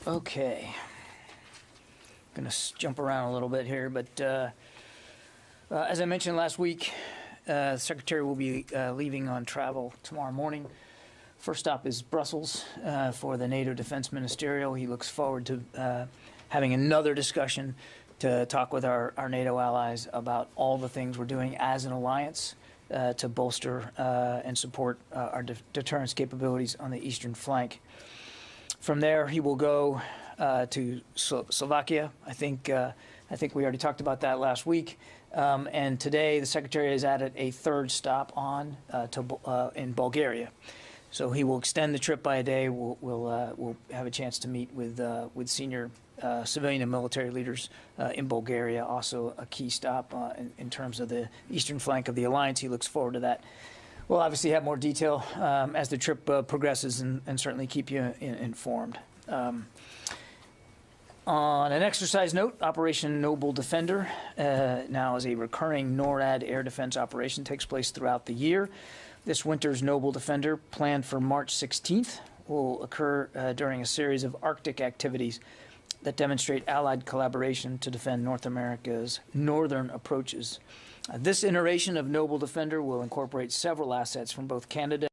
Okay. Going to jump around a little bit here, but as I mentioned last week, the Secretary will be leaving on travel tomorrow morning. First stop is Brussels for the NATO Defense Ministerial. He looks forward to having another discussion to talk with our NATO allies about all the things we're doing as an alliance to bolster and support our deterrence capabilities on the eastern flank. From there, he will go to Slovakia. I think we already talked about that last week. And today, the Secretary has added a third stop on in Bulgaria. So he will extend the trip by a day. We'll have a chance to meet with senior civilian and military leaders in Bulgaria. Also, a key stop in terms of the eastern flank of the alliance. He looks forward to that. We'll obviously have more detail as the trip progresses and certainly keep you informed. On an exercise note, Operation Noble Defender now is a recurring NORAD air defense operation, takes place throughout the year. This winter's Noble Defender, planned for March 16th, will occur during a series of Arctic activities that demonstrate Allied collaboration to defend North America's northern approaches. This iteration of Noble Defender will incorporate several assets from both Canada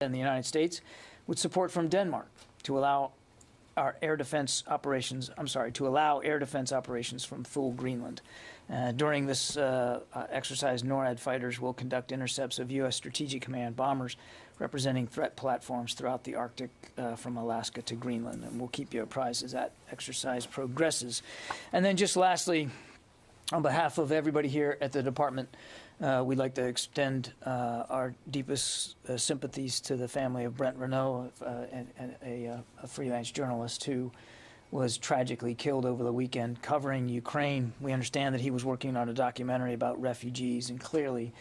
and the United States, with support from Denmark to allow air defense operations from full Greenland. During this exercise, NORAD fighters will conduct intercepts of U.S. Strategic Command bombers representing threat platforms throughout the Arctic from Alaska to Greenland. And we'll keep you apprised as that exercise progresses. And then just lastly, on behalf of everybody here at the department, we'd like to extend our deepest sympathies to the family of Brent Renault, a freelance journalist who was tragically killed over the weekend covering Ukraine. We understand that he was working on a documentary about refugees, and clearly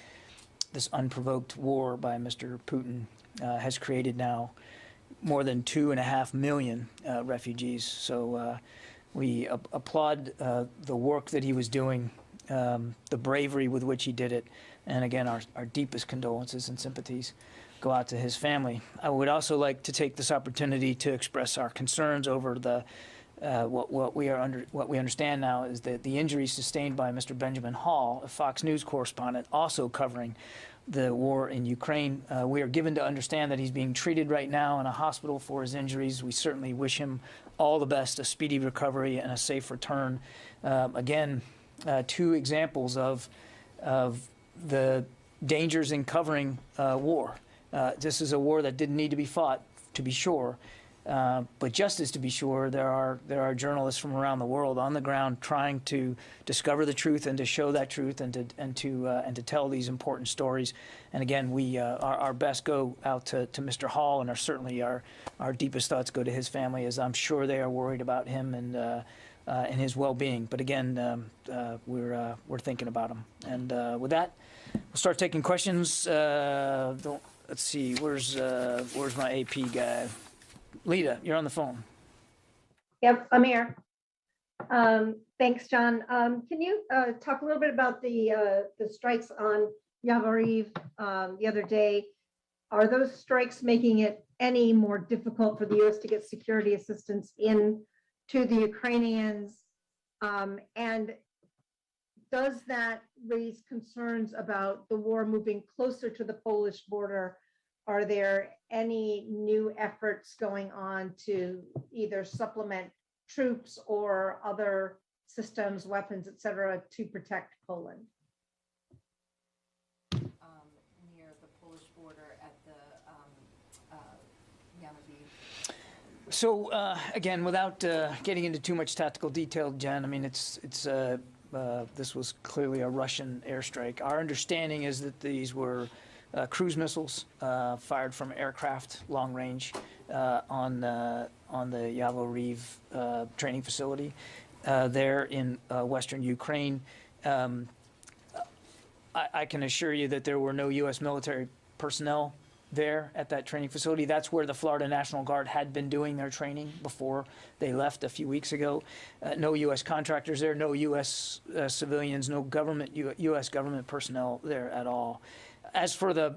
this unprovoked war by Mr. Putin has created now more than 2.5 million refugees. So we applaud the work that he was doing, the bravery with which he did it, and again, our deepest condolences and sympathies go out to his family. I would also like to take this opportunity to express our concerns over the what we understand now is that the injuries sustained by Mr. Benjamin Hall, a Fox News correspondent, also covering the war in Ukraine. We are given to understand that he's being treated right now in a hospital for his injuries. We certainly wish him all the best, a speedy recovery and a safe return. Again, two examples of the dangers in covering war. This is a war that didn't need to be fought, to be sure. But just as to be sure, there are journalists from around the world on the ground trying to discover the truth and to show that truth and to tell these important stories. And again, our best go out to Mr. Hall, and certainly our deepest thoughts go to his family, as I'm sure they are worried about him and his well-being. But again, we're thinking about him. And with that, we'll start taking questions. Let's see, where's my AP guy? Lita, you're on the phone. Yep, I'm here. Thanks, John. Can you talk a little bit about the strikes on Yavoriv the other day? Are those strikes making it any more difficult for the U.S. to get security assistance in to the Ukrainians? And does that raise concerns about the war moving closer to the Polish border? Are there any new efforts going on to either supplement troops or other systems, weapons, et cetera, to protect Poland? Near the Polish border at the Yavoriv. So again, without getting into too much tactical detail, Jen, I mean, this was clearly a Russian airstrike. Our understanding is that these were cruise missiles fired from aircraft, long range, on the Yavoriv training facility there in western Ukraine. I can assure you that there were no U.S. military personnel there at that training facility. That's where the Florida National Guard had been doing their training before they left a few weeks ago. No U.S. contractors there, no U.S. Civilians, no U.S. government personnel there at all. As for the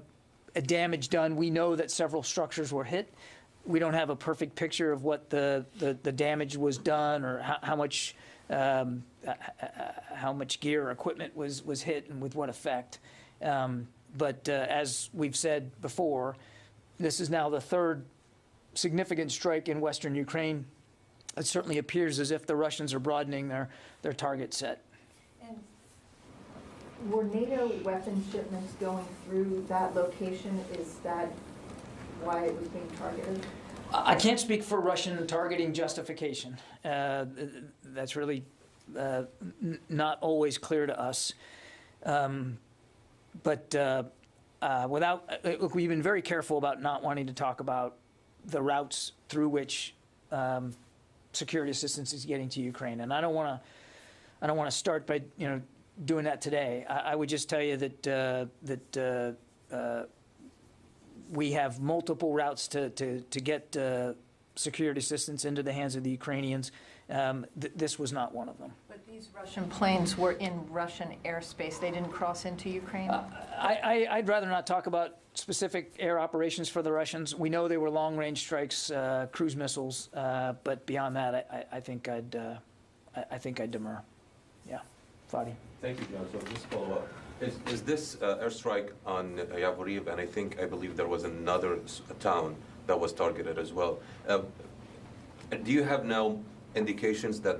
damage done, we know that several structures were hit. we don't have a perfect picture of what the damage was done or how much gear or equipment was hit and with what effect. But as we've said before, this is now the third significant strike in Western Ukraine. It certainly appears as if the Russians are broadening their target set. And were NATO weapon shipments going through that location? Is that why it was being targeted? I can't speak for Russian targeting justification. That's really not always clear to us. But look, we've been very careful about not wanting to talk about the routes through which security assistance is getting to Ukraine, and I don't want to start by doing that today. I would just tell you that we have multiple routes to get security assistance into the hands of the Ukrainians. This was not one of them. But these Russian planes were in Russian airspace. They didn't cross into Ukraine? I'd rather not talk about specific air operations for the Russians. We know they were long-range strikes, cruise missiles, but beyond that, I think I'd demur. Yeah, Fadi. Thank you, John. So just follow up. Is this airstrike on Yavoriv, and I believe there was another town that was targeted as well. Do you have now indications that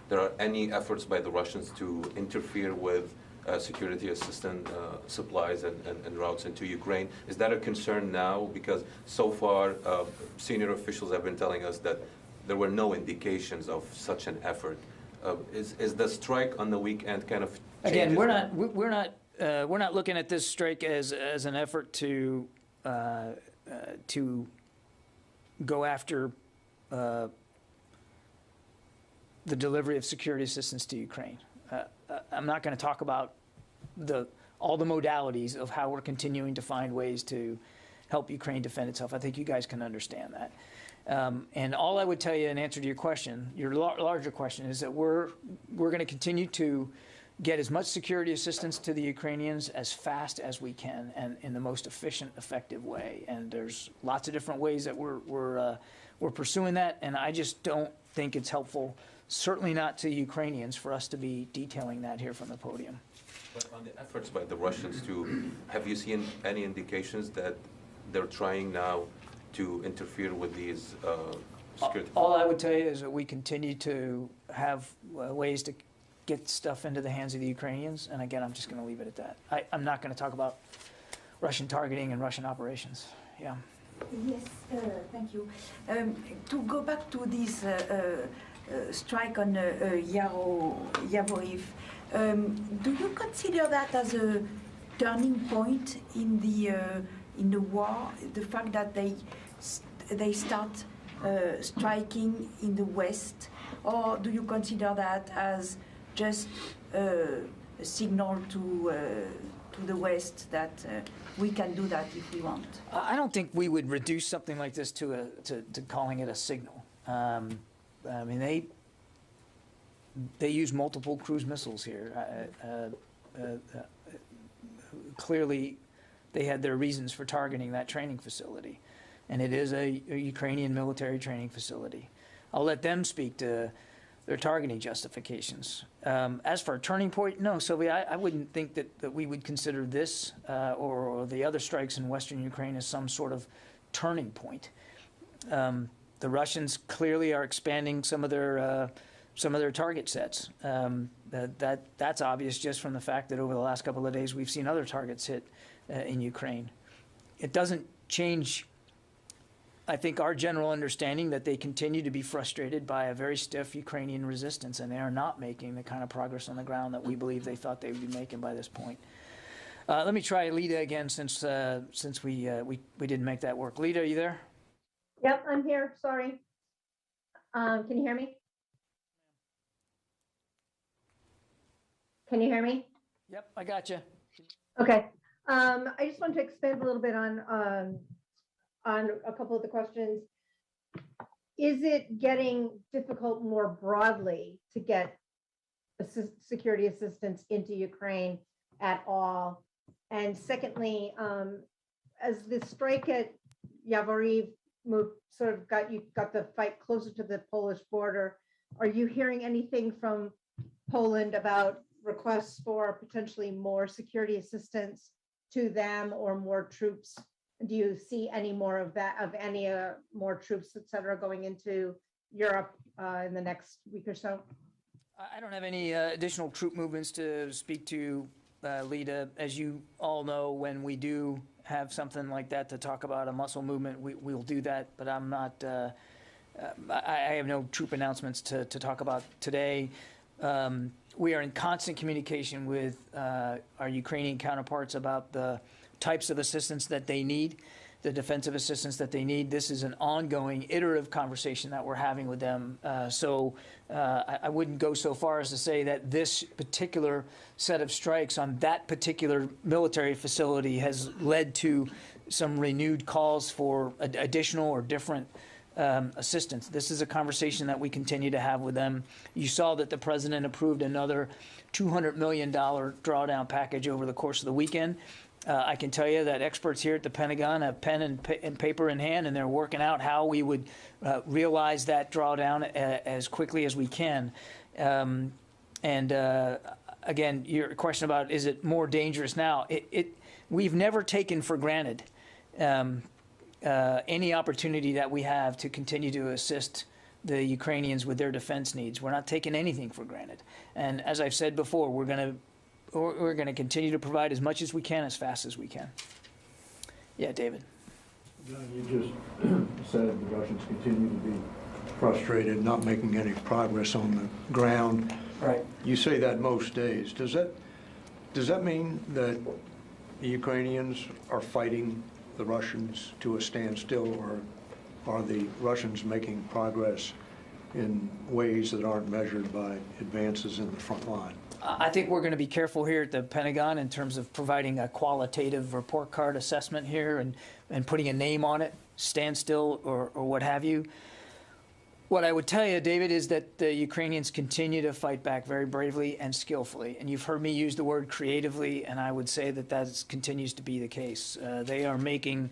there are any efforts by the Russians to interfere with security assistance supplies and routes into Ukraine? Is that a concern now? Because so far, senior officials have been telling us that there were no indications of such an effort. Is the strike on the weekend kind of again? We're not looking at this strike as an effort to go after the delivery of security assistance to Ukraine. I'm not going to talk about all the modalities of how we're continuing to find ways to help Ukraine defend itself. I think you guys can understand that. And all I would tell you in answer to your question, your larger question, is that we're going to continue to get as much security assistance to the Ukrainians as fast as we can and in the most efficient, effective way. And there's lots of different ways that we're pursuing that. And I just don't think it's helpful, certainly not to Ukrainians, for us to be detailing that here from the podium. But on the efforts by the Russians have you seen any indications that they're trying now to interfere with these security? All I would tell you is that we continue to have ways to get stuff into the hands of the Ukrainians. And again, I'm just going to leave it at that. I'm not going to talk about Russian targeting and Russian operations. Yeah. Yes, thank you. To go back to this strike on Yavoriv, do you consider that as a turning point in the war? The fact that they start striking in the West, or do you consider that as just a signal to the West that we can do that if we want? I don't think we would reduce something like this to calling it a signal. I mean, they use multiple cruise missiles here. Clearly, they had their reasons for targeting that training facility, and it is a Ukrainian military training facility. I'll let them speak to their targeting justifications. As for a turning point, no, Sylvia, I wouldn't think that we would consider this or the other strikes in Western Ukraine as some sort of turning point. The Russians clearly are expanding some of their target sets. That's obvious just from the fact that over the last couple of days we've seen other targets hit in Ukraine. It doesn't change, I think, our general understanding that they continue to be frustrated by a very stiff Ukrainian resistance, and they are not making the kind of progress on the ground that we believe they thought they would be making by this point. Let me try Lita again, since we didn't make that work. Lita, are you there? Yep, I'm here. Sorry. Can you hear me? Can you hear me? Yep, I got you. Okay. I just want to expand a little bit on a couple of the questions. Is it getting difficult more broadly to get security assistance into Ukraine at all? And secondly, as the strike at Yavoriv moved, sort of got the fight closer to the Polish border. Are you hearing anything from Poland about requests for potentially more security assistance to them or more troops? Do you see any more of that, of any more troops, et cetera, going into Europe in the next week or so? I don't have any additional troop movements to speak to, Lita. As you all know, when we do have something like that to talk about, a muscle movement, we'll do that, but I'm not, I have no troop announcements to talk about today. We are in constant communication with our Ukrainian counterparts about the types of assistance that they need, the defensive assistance that they need. This is an ongoing, iterative conversation that we're having with them. So I wouldn't go so far as to say that this particular set of strikes on that particular military facility has led to some renewed calls for additional or different assistance. This is a conversation that we continue to have with them. You saw that the president approved another $200 million drawdown package over the course of the weekend. I can tell you that experts here at the Pentagon have pen and paper in hand, and they're working out how we would realize that drawdown as quickly as we can. Again, your question about is it more dangerous now? We've never taken for granted any opportunity that we have to continue to assist the Ukrainians with their defense needs. We're not taking anything for granted. And as I've said before, we're going to continue to provide as much as we can, as fast as we can. Yeah, David. John, you just said the Russians continue to be frustrated, not making any progress on the ground. Right. You say that most days. Does that mean that the Ukrainians are fighting the Russians to a standstill, or are the Russians making progress in ways that aren't measured by advances in the front line? I think we're going to be careful here at the Pentagon in terms of providing a qualitative report card assessment here and putting a name on it, standstill or what have you. What I would tell you, David, is that the Ukrainians continue to fight back very bravely and skillfully. And you've heard me use the word creatively, and I would say that that continues to be the case. They are making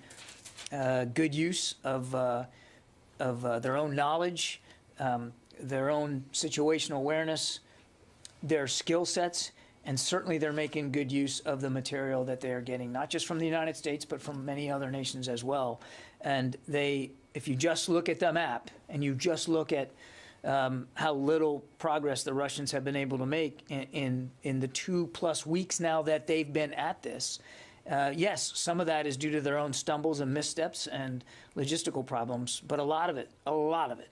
good use of their own knowledge, their own situational awareness, their skill sets, and certainly they're making good use of the material that they're getting, not just from the United States, but from many other nations as well. And if you just look at the map and you just look at how little progress the Russians have been able to make in the 2+ weeks now that they've been at this, yes, some of that is due to their own stumbles and missteps and logistical problems, but a lot of it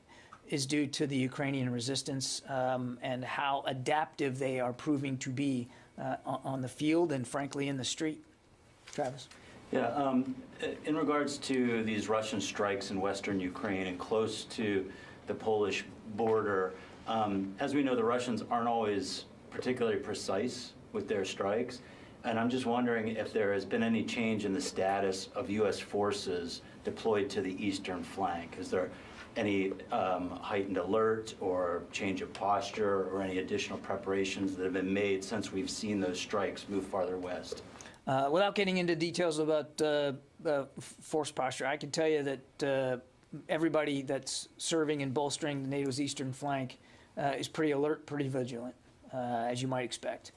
is due to the Ukrainian resistance and how adaptive they are proving to be on the field and, frankly, in the street. Travis? Yeah, in regards to these Russian strikes in western Ukraine and close to the Polish border, as we know, the Russians aren't always particularly precise with their strikes. And I'm just wondering if there has been any change in the status of U.S. forces deployed to the eastern flank. Is there any heightened alert or change of posture or any additional preparations that have been made since we've seen those strikes move farther west? Without getting into details about force posture, I can tell you that everybody that's serving and bolstering NATO's eastern flank is pretty alert, pretty vigilant, as you might expect.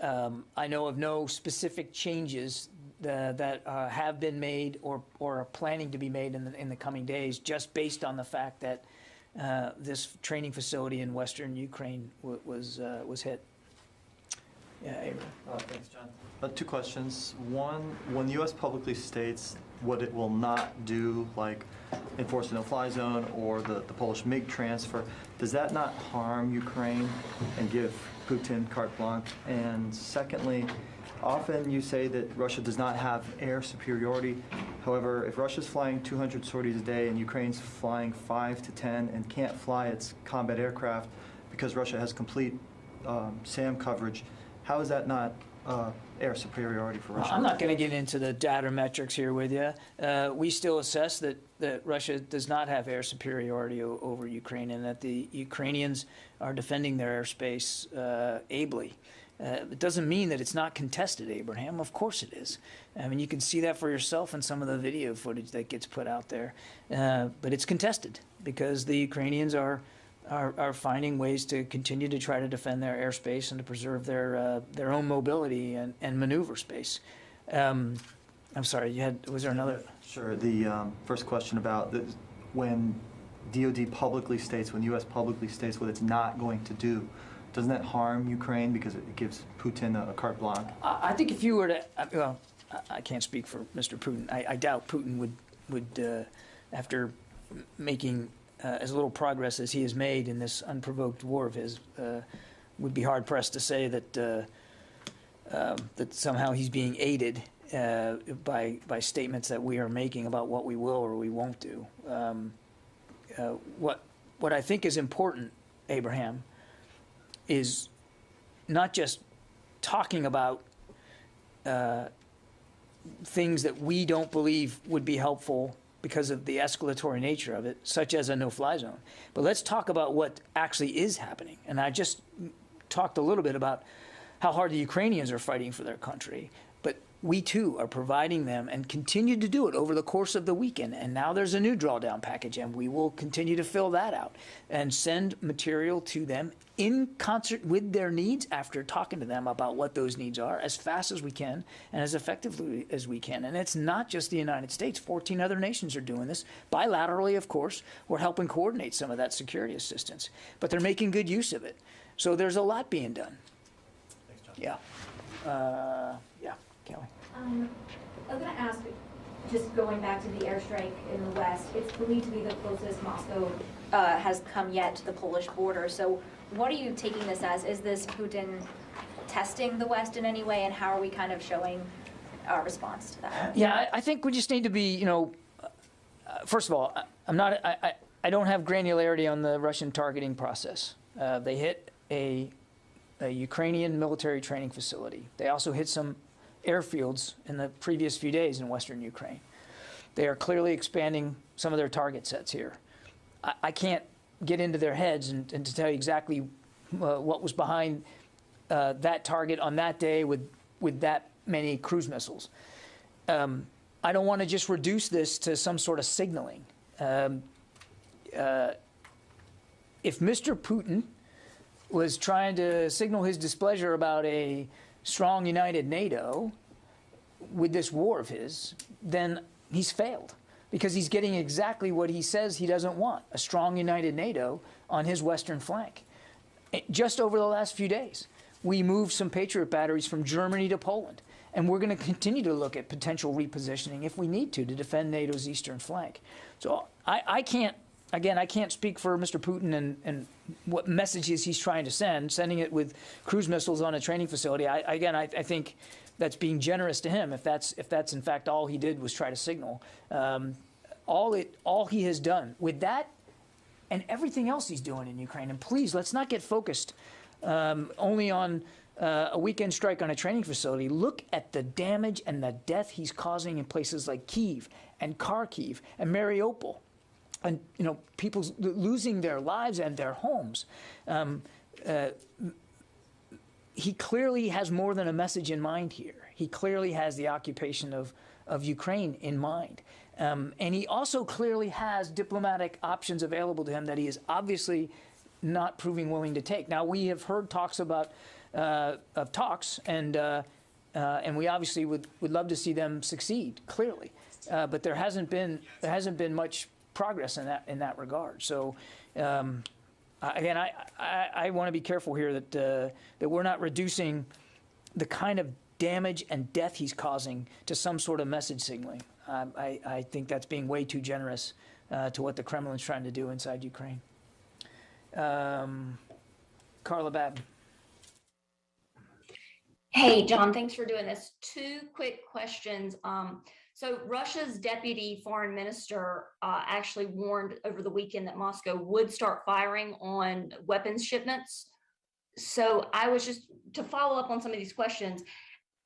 I know of no specific changes that have been made or are planning to be made in the coming days, just based on the fact that this training facility in western Ukraine was hit. Yeah, Avery. Thanks, John. 2 questions. One, when the U.S. publicly states what it will not do, like enforce a no-fly zone or the Polish MiG transfer, does that not harm Ukraine and give Putin carte blanche? And secondly, often you say that Russia does not have air superiority. However, if Russia's flying 200 sorties a day and Ukraine's flying 5 to 10 and can't fly its combat aircraft because Russia has complete SAM coverage, how is that not air superiority for Russia? I'm not going to get into the data metrics here with you. We still assess that Russia does not have air superiority over Ukraine, and that the Ukrainians are defending their airspace ably. It doesn't mean that it's not contested, Abraham. Of course it is. I mean, you can see that for yourself in some of the video footage that gets put out there. But it's contested because the Ukrainians are finding ways to continue to try to defend their airspace and to preserve their own mobility and maneuver space. I'm sorry, was there another? Sure. The first question about when DOD publicly states, when U.S. publicly states what it's not going to do, doesn't that harm Ukraine because it gives Putin a carte blanche? I think if you were to, well, I can't speak for Mr. Putin. I doubt Putin would after making as little progress as he has made in this unprovoked war of his, would be hard pressed to say that that somehow he's being aided by statements that we are making about what we will or we won't do. What I think is important, Abraham, is not just talking about things that we don't believe would be helpful because of the escalatory nature of it, such as a no-fly zone. But let's talk about what actually is happening. And I just talked a little bit about how hard the Ukrainians are fighting for their country. But we, too, are providing them and continue to do it over the course of the weekend. And now there's a new drawdown package, and we will continue to fill that out and send material to them in concert with their needs after talking to them about what those needs are as fast as we can and as effectively as we can. And it's not just the United States. 14 other nations are doing this. Bilaterally, of course, we're helping coordinate some of that security assistance. But they're making good use of it. So there's a lot being done. Thanks, John. Yeah. Yeah, Kelly. I was going to ask, just going back to the airstrike in the west, it's believed to be the closest Moscow has come yet to the Polish border. So what are you taking this as? Is this Putin testing the West in any way, and how are we kind of showing our response to that? Yeah, I think we just need to be, first of all, I don't have granularity on the Russian targeting process. They hit a Ukrainian military training facility. They also hit some airfields in the previous few days in western Ukraine. They are clearly expanding some of their target sets here. I can't get into their heads and to tell you exactly what was behind that target on that day with that many cruise missiles. I don't want to just reduce this to some sort of signaling. If Mr. Putin was trying to signal his displeasure about a strong, united NATO with this war of his, then he's failed because he's getting exactly what he says he doesn't want, a strong, united NATO on his western flank. Just over the last few days, we moved some Patriot batteries from Germany to Poland, and we're going to continue to look at potential repositioning if we need to defend NATO's eastern flank. So I can't speak for Mr. Putin and what messages he's trying to send, sending it with cruise missiles on a training facility. I think that's being generous to him if that's in fact all he did was try to signal. All he has done with that and everything else he's doing in Ukraine. And please, let's not get focused only on a weekend strike on a training facility. Look at the damage and the death he's causing in places like Kyiv and Kharkiv and Mariupol. And people losing their lives and their homes. He clearly has more than a message in mind here. He clearly has the occupation of Ukraine in mind. And he also clearly has diplomatic options available to him that he is obviously not proving willing to take. Now, we have heard talks about talks, and we obviously would love to see them succeed, clearly. But there hasn't been much progress in that regard. So again, I want to be careful here that we're not reducing the kind of damage and death he's causing to some sort of message signaling. I think that's being way too generous to what the Kremlin's trying to do inside Ukraine. Carla Babb. Hey, John, thanks for doing this. Two quick questions. So Russia's deputy foreign minister actually warned over the weekend that Moscow would start firing on weapons shipments. So I was just, to follow up on some of these questions,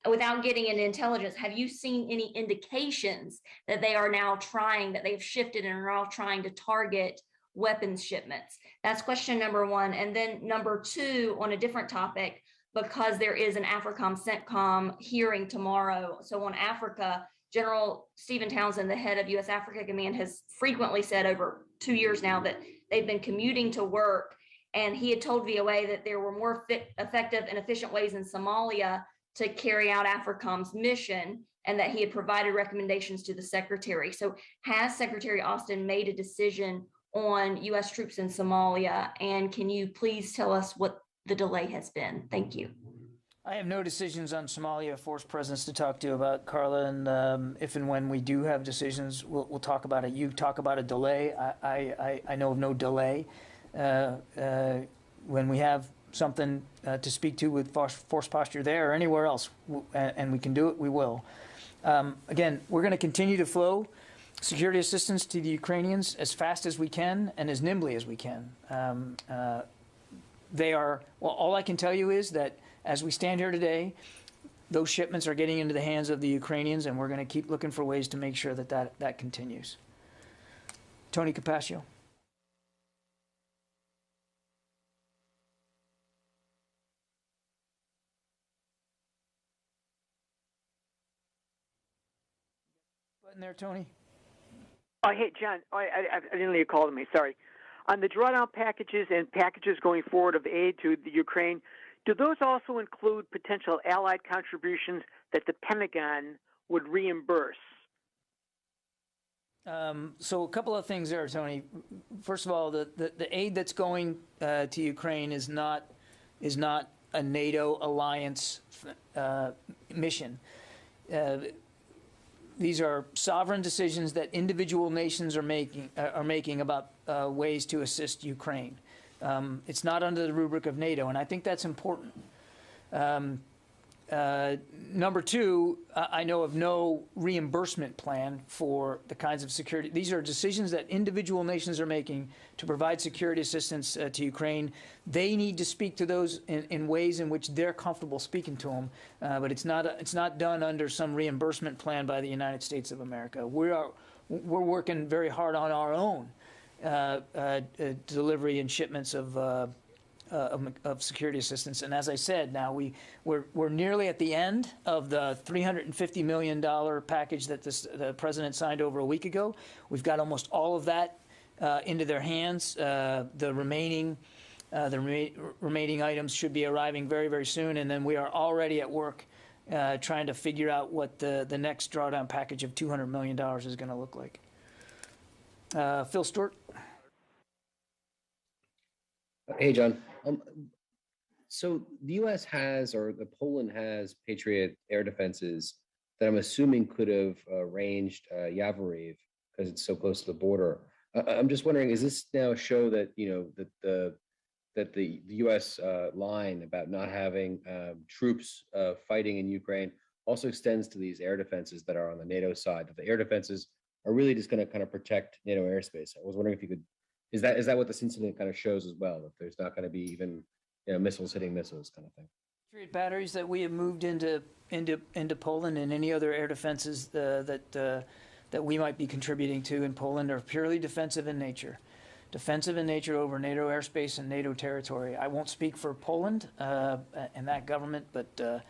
without getting into intelligence, have you seen any indications that they are now trying, that they've shifted and are now trying to target weapons shipments? That's question number one. And then number two, on a different topic, because there is an AFRICOM CENTCOM hearing tomorrow. So on Africa, General Stephen Townsend, the head of U.S. Africa Command, has frequently said over 2 years now that they've been commuting to work. And he had told VOA that there were more effective and efficient ways in Somalia to carry out AFRICOM's mission, and that he had provided recommendations to the secretary. So has Secretary Austin made a decision on U.S. troops in Somalia? And can you please tell us what the delay has been? Thank you. I have no decisions on Somalia force presence to talk to you about, Carla, and if and when we do have decisions, we'll talk about it. You talk about a delay. I know of no delay. When we have something to speak to with force posture there or anywhere else, and we can do it, we will. Again, we're going to continue to flow security assistance to the Ukrainians as fast as we can and as nimbly as we can. All I can tell you is that as we stand here today, those shipments are getting into the hands of the Ukrainians, and we're going to keep looking for ways to make sure that continues. Tony Capaccio. Button there, Tony. Oh, hey, John. I didn't know you called me. Sorry. On the drawdown packages and packages going forward of aid to the Ukraine, do those also include potential allied contributions that the Pentagon would reimburse? So a couple of things there, Tony. First of all, the aid that's going to Ukraine is not a NATO alliance mission. These are sovereign decisions that individual nations are making about ways to assist Ukraine. It's not under the rubric of NATO, and I think that's important. Number two, I know of no reimbursement plan for the kinds of security. These are decisions that individual nations are making to provide security assistance to Ukraine. They need to speak to those in ways in which they're comfortable speaking to them, but it's not done under some reimbursement plan by the United States of America. We're working very hard on our own delivery and shipments of security assistance, and as I said, now we're nearly at the end of the $350 million package that the president signed over a week ago. We've got almost all of that into their hands. The remaining items should be arriving very, very soon, and then we are already at work trying to figure out what the next drawdown package of $200 million is going to look like. Phil Stewart. Hey, John. So the U.S. has, or the Poland has, Patriot air defenses that I'm assuming could have ranged Yavoriv because it's so close to the border. I'm just wondering, is this now a show that that the U.S. line about not having troops fighting in Ukraine also extends to these air defenses that are on the NATO side? That the air defenses are really just going to kind of protect NATO airspace. I was wondering if you could. Is that what this incident kind of shows as well? That there's not going to be even missiles hitting missiles kind of thing. Patriot batteries that we have moved into Poland and any other air defenses that we might be contributing to in Poland are purely defensive in nature. Defensive in nature over NATO airspace and NATO territory. I won't speak for Poland and that government, but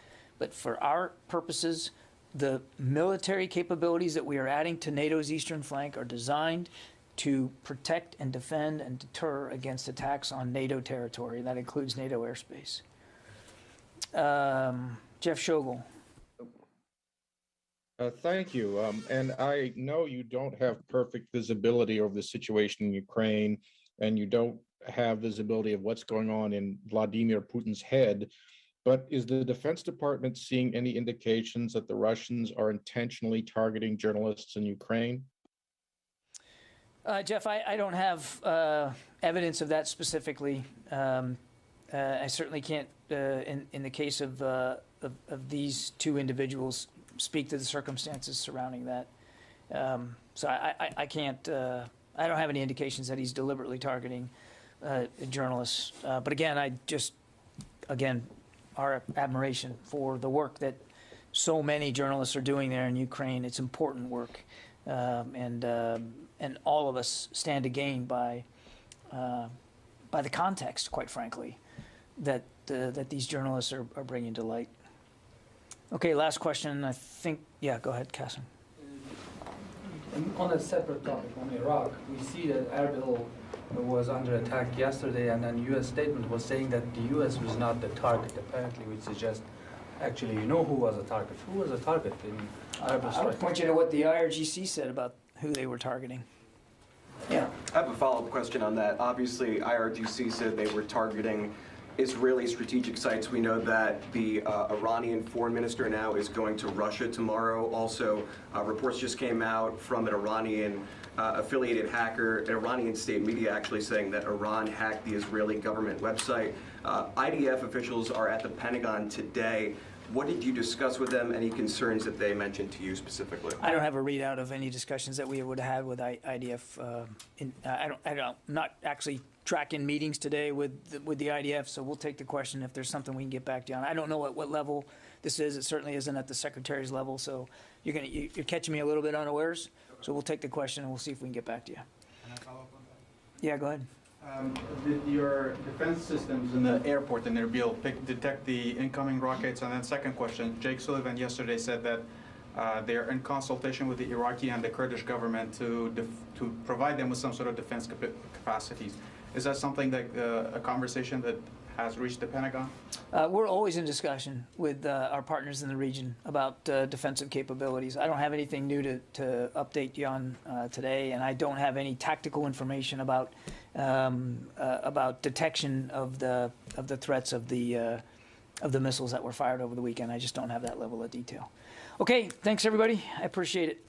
for our purposes, the military capabilities that we are adding to NATO's eastern flank are designed to protect and defend and deter against attacks on NATO territory. That includes NATO airspace. Jeff Schogel. Thank you. And I know you don't have perfect visibility over the situation in Ukraine, and you don't have visibility of what's going on in Vladimir Putin's head. But is the Defense Department seeing any indications that the Russians are intentionally targeting journalists in Ukraine? Jeff, I don't have evidence of that specifically. I certainly can't, in the case of these two individuals, speak to the circumstances surrounding that. So I can't. I don't have any indications that he's deliberately targeting journalists. But again, our admiration for the work that so many journalists are doing there in Ukraine. It's important work. And all of us stand to gain by the context, quite frankly, that that these journalists are bringing to light. Okay, last question. I think, yeah, go ahead, Kassim. On a separate topic, on Iraq, we see that Erbil was under attack yesterday, and then U.S. statement was saying that the U.S. was not the target, apparently, which suggests actually you know who was a target. Who was a target in Erbil I would strike? point you to what the IRGC said about who they were targeting. Yeah. I have a follow-up question on that. Obviously, IRGC said they were targeting Israeli strategic sites. We know that the Iranian foreign minister now is going to Russia tomorrow. Also, reports just came out from an Iranian affiliated hacker, an Iranian state media actually saying that Iran hacked the Israeli government website. IDF officials are at the Pentagon today. What did you discuss with them? Any concerns that they mentioned to you specifically? I don't have a readout of any discussions that we would have had with IDF. I'm not actually tracking meetings today with the IDF, so we'll take the question if there's something we can get back to you on. I don't know at what level this is. It certainly isn't at the Secretary's level, so you're catching me a little bit unawares. So we'll take the question and we'll see if we can get back to you. Can I follow up on that? Yeah, go ahead. Did your defense systems in the airport in Erbil detect the incoming rockets? And then second question, Jake Sullivan yesterday said that they're in consultation with the Iraqi and the Kurdish government to provide them with some sort of defense capacities. Is that something that a conversation that has reached the Pentagon? We're always in discussion with our partners in the region about defensive capabilities. I don't have anything new to update you on today, and I don't have any tactical information about detection of the threats of the missiles that were fired over the weekend. I just don't have that level of detail. Okay, thanks everybody. I appreciate it.